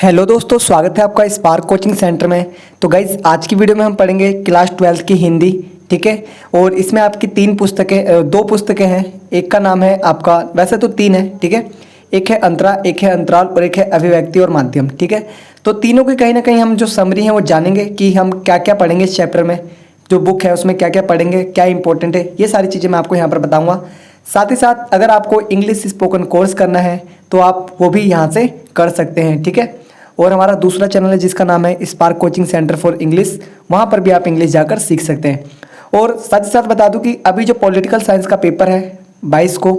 Hello दोस्तों, स्वागत है आपका स्पार्क कोचिंग सेंटर में। तो गाइज आज की वीडियो में हम पढ़ेंगे क्लास 12 की हिंदी। ठीक है, और इसमें आपकी दो पुस्तकें हैं। एक का नाम है आपका, वैसे तो तीन है, ठीक है। एक है अंतरा, एक है अंतराल और एक है अभिव्यक्ति और माध्यम। ठीक है, तो तीनों की कहीं ना कहीं हम जो समरी है वो जानेंगे कि हम क्या क्या पढ़ेंगे इस चैप्टर में। जो बुक है उसमें क्या क्या पढ़ेंगे, क्या इंपॉर्टेंट है, ये सारी चीज़ें मैं आपको यहाँ पर बताऊँगा। साथ ही साथ अगर आपको इंग्लिश स्पोकन कोर्स करना है तो आप वो भी यहाँ से कर सकते हैं। ठीक है, और हमारा दूसरा चैनल है जिसका नाम है spark coaching centre for English, वहाँ पर भी आप इंग्लिश जाकर सीख सकते हैं। और साथ ही साथ बता दूं कि अभी जो पॉलिटिकल साइंस का पेपर है 22 को,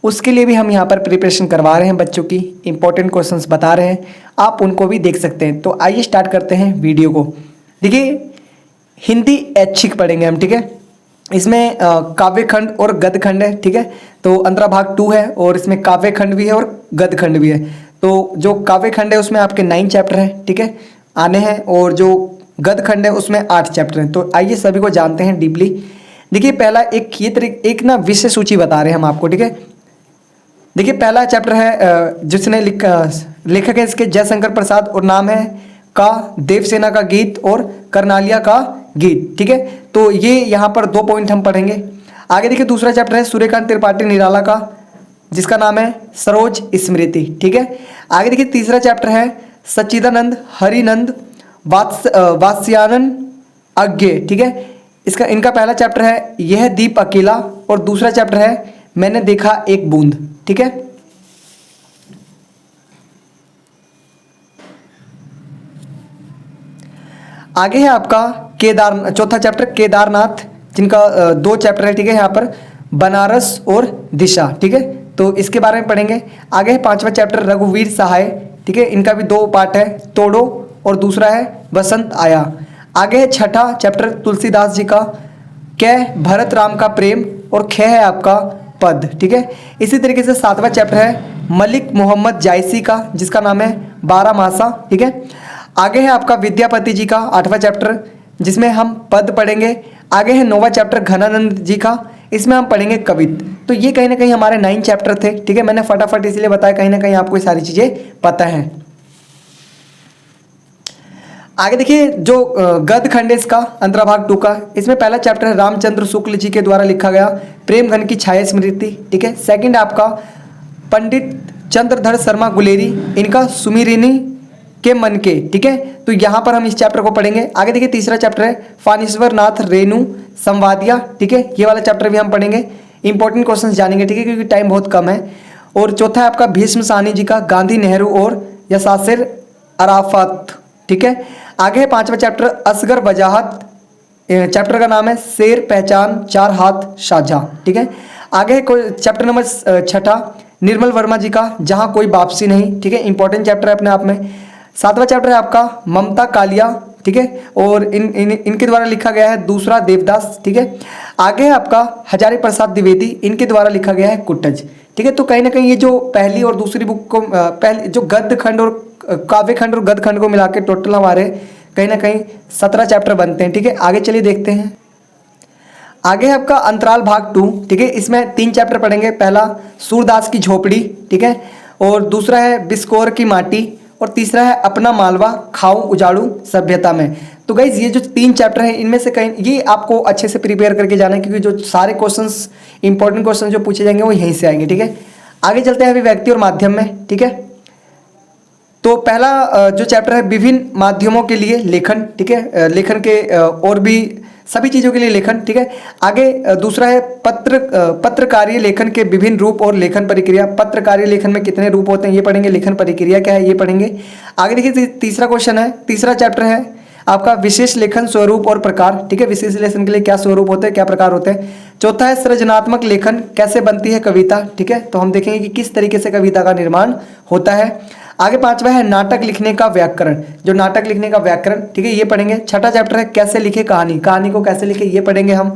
उसके लिए भी हम यहाँ पर प्रिपरेशन करवा रहे हैं बच्चों की। इंपॉर्टेंट क्वेश्चंस बता रहे हैं, आप उनको भी देख सकते हैं। तो आइए स्टार्ट करते हैं वीडियो को। देखिए, हिंदी ऐच्छिक पढ़ेंगे हम। ठीक है, इसमें काव्य खंड और गद्य खंड है। ठीक है, तो अंतरा भाग 2 है और इसमें काव्य खंड भी है और गद्य खंड भी है। तो जो काव्य खंड है उसमें आपके 9 चैप्टर हैं, ठीक है, आने हैं, और जो गद्य खंड है उसमें 8 चैप्टर हैं। तो आइए सभी को जानते हैं डीपली। देखिए, पहला एक ना विषय सूची बता रहे हैं हम आपको। ठीक है, देखिए पहला चैप्टर है जिसने लेखक है इसके जयशंकर प्रसाद और नाम है का देवसेना का गीत और करनालिया का गीत। ठीक है, तो ये यहाँ पर 2 पॉइंट हम पढ़ेंगे। आगे देखिए, दूसरा चैप्टर है सूर्यकांत त्रिपाठी निराला का, जिसका नाम है सरोज स्मृति। ठीक है, आगे देखिए तीसरा चैप्टर है सच्चिदानंद हरिनंद वात्स्यायन अज्ञे। ठीक है, इनका पहला चैप्टर है यह दीप अकेला और दूसरा चैप्टर है मैंने देखा एक बूंद। ठीक है, आगे है आपका चौथा चैप्टर केदारनाथ, जिनका 2 चैप्टर है। ठीक है, यहाँ पर बनारस और दिशा। ठीक है, तो इसके बारे में पढ़ेंगे। आगे है 5वां चैप्टर रघुवीर सहाय। ठीक है, इनका भी 2 पार्ट है, तोड़ो और दूसरा है बसंत आया। आगे है 6ठा चैप्टर तुलसीदास जी का कै भरत राम का प्रेम और ख है आपका पद। ठीक है, इसी तरीके से 7वां चैप्टर है मलिक मोहम्मद जायसी का, जिसका नाम है 12 मासा। ठीक है, आगे है आपका विद्यापति जी का 8वां चैप्टर, जिसमें हम पद पढ़ेंगे। आगे है 9वां चैप्टर घनानंद जी का, इसमें हम पढ़ेंगे कवित्त। तो ये कहीं ना कहीं हमारे 9 चैप्टर थे। ठीक है, मैंने फटाफट इसलिए बताया, कहीं ना कहीं आपको ये सारी चीज़ें पता है। आगे देखिए, जो गद्य खंड है इसका अंतरा भाग 2 का, इसमें पहला चैप्टर है रामचंद्र शुक्ल जी के द्वारा लिखा गया प्रेम घन की छाया स्मृति। ठीक है, सेकंड आपका पंडित चंद्रधर शर्मा गुलेरी, इनका सुमिरिनी के मन के। ठीक है, तो यहाँ पर हम इस चैप्टर को पढ़ेंगे। आगे देखिए, तीसरा चैप्टर है फानेश्वर नाथ रेणु संवादिया। ठीक है, ये वाला चैप्टर भी हम पढ़ेंगे, इंपॉर्टेंट क्वेश्चंस जानेंगे। ठीक है, क्योंकि टाइम बहुत कम है। और चौथा है आपका भीष्म साहनी जी का गांधी नेहरू और यसासिर अराफत। ठीक है, आगे है 5वां चैप्टर असगर वजाहत, चैप्टर का नाम है शेर पहचान चार हाथ साझा। ठीक है, आगे है चैप्टर नंबर 6ठा निर्मल वर्मा जी का जहाँ कोई वापसी नहीं। ठीक है, इंपॉर्टेंट चैप्टर है अपने आप में। 7वां चैप्टर है आपका ममता कालिया। ठीक है, और इनके द्वारा लिखा गया है दूसरा देवदास। ठीक है, आगे है आपका हजारी प्रसाद द्विवेदी, इनके द्वारा लिखा गया है कुटज। ठीक है, तो कहीं ना कहीं ये जो पहली और दूसरी बुक को पहले जो गद्य खंड और काव्य खंड और गद्य खंड को मिला के टोटल हमारे कहीं ना कहीं 17 चैप्टर बनते हैं। ठीक है, आगे चलिए देखते हैं। आगे है आपका अंतराल भाग 2। ठीक है, इसमें 3 चैप्टर पढ़ेंगे। पहला सूरदास की झोपड़ी। ठीक है, और दूसरा है बिस्कोर की माटी और तीसरा है अपना मालवा खाऊं उजाड़ू सभ्यता में। तो गाइज ये जो 3 चैप्टर हैं, इनमें से कहीं ये आपको अच्छे से प्रिपेयर करके जाना है, क्योंकि जो सारे क्वेश्चंस इंपॉर्टेंट क्वेश्चन जो पूछे जाएंगे वो यहीं से आएंगे। ठीक है, आगे चलते हैं अभिव्यक्ति और माध्यम में। ठीक है, तो पहला जो चैप्टर है विभिन्न माध्यमों के लिए लेखन। ठीक है, लेखन के और भी सभी चीज़ों के लिए लेखन। ठीक है, आगे दूसरा है पत्रकारीय लेखन के विभिन्न रूप और लेखन प्रक्रिया। पत्रकारीय लेखन में कितने रूप होते हैं ये पढ़ेंगे, लेखन प्रक्रिया क्या है ये पढ़ेंगे। आगे देखिए, तीसरा क्वेश्चन है, तीसरा चैप्टर है आपका विशेष लेखन स्वरूप और प्रकार। ठीक है, विशेष लेखन के लिए क्या स्वरूप होते हैं, क्या प्रकार होते हैं। चौथा है सृजनात्मक लेखन, कैसे बनती है कविता। ठीक है, तो हम देखेंगे कि किस तरीके से कविता का निर्माण होता है। आगे 5वां है नाटक लिखने का व्याकरण, जो नाटक लिखने का व्याकरण। ठीक है, ये पढ़ेंगे। 6ठा चैप्टर है कैसे लिखे कहानी, कहानी को कैसे लिखे ये पढ़ेंगे हम।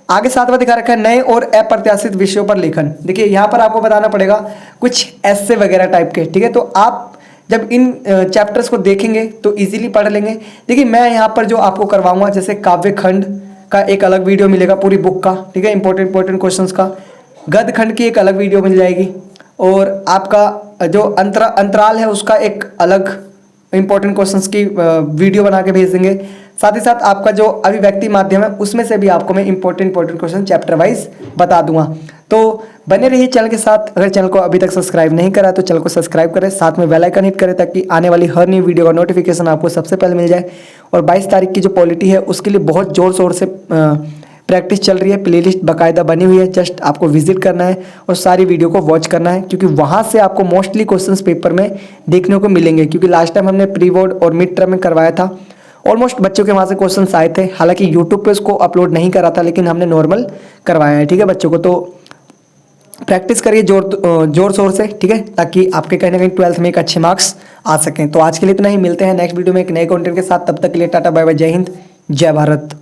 आगे 7वां दिखा रखा है नए और अप्रत्याशित विषयों पर लेखन। देखिए, यहाँ पर आपको बताना पड़ेगा कुछ ऐसे वगैरह टाइप के। ठीक है, तो आप जब इन चैप्टर्स को देखेंगे तो इजीली पढ़ लेंगे। देखिए, मैं यहाँ पर जो आपको करवाऊंगा, जैसे काव्य खंड का एक अलग वीडियो मिलेगा पूरी बुक का। ठीक है, इंपॉर्टेंट क्वेश्चंस का। गद्य खंड की एक अलग वीडियो मिल जाएगी, और आपका जो अंतराल है उसका एक अलग इंपॉर्टेंट क्वेश्चंस की वीडियो बना के भेज देंगे। साथ ही साथ आपका जो अभिव्यक्ति माध्यम है उसमें से भी आपको मैं इंपॉर्टेंट क्वेश्चन चैप्टर वाइज बता दूंगा। तो बने रहिए चैनल के साथ। अगर चैनल को अभी तक सब्सक्राइब नहीं करा तो चैनल को सब्सक्राइब करें, साथ में बेल आइकन हिट करें ताकि आने वाली हर नई वीडियो का नोटिफिकेशन आपको सबसे पहले मिल जाए। और 22 तारीख की जो पॉलिटी है उसके लिए बहुत जोर शोर से प्रैक्टिस चल रही है, प्लेलिस्ट बाकायदा बनी हुई है, जस्ट आपको विजिट करना है और सारी वीडियो को वॉच करना है, क्योंकि वहाँ से आपको मोस्टली क्वेश्चंस पेपर में देखने को मिलेंगे। क्योंकि लास्ट टाइम हमने प्री बोर्ड और मिड टर्म में करवाया था, ऑलमोस्ट बच्चों के वहाँ से क्वेश्चंस आए थे। हालांकि यूट्यूब पे उसको अपलोड नहीं करा था, लेकिन हमने नॉर्मल करवाया है, ठीक है बच्चों को। तो प्रैक्टिस करिए जोर शोर से, ठीक है, ताकि आपके कहीं ना कहीं 12th में एक अच्छे मार्क्स आ सकें। तो आज के लिए इतना ही, मिलते हैं नेक्स्ट वीडियो में एक नए कंटेंट के साथ। तब तक के लिए टाटा बाय बाय, जय हिंद, जय भारत।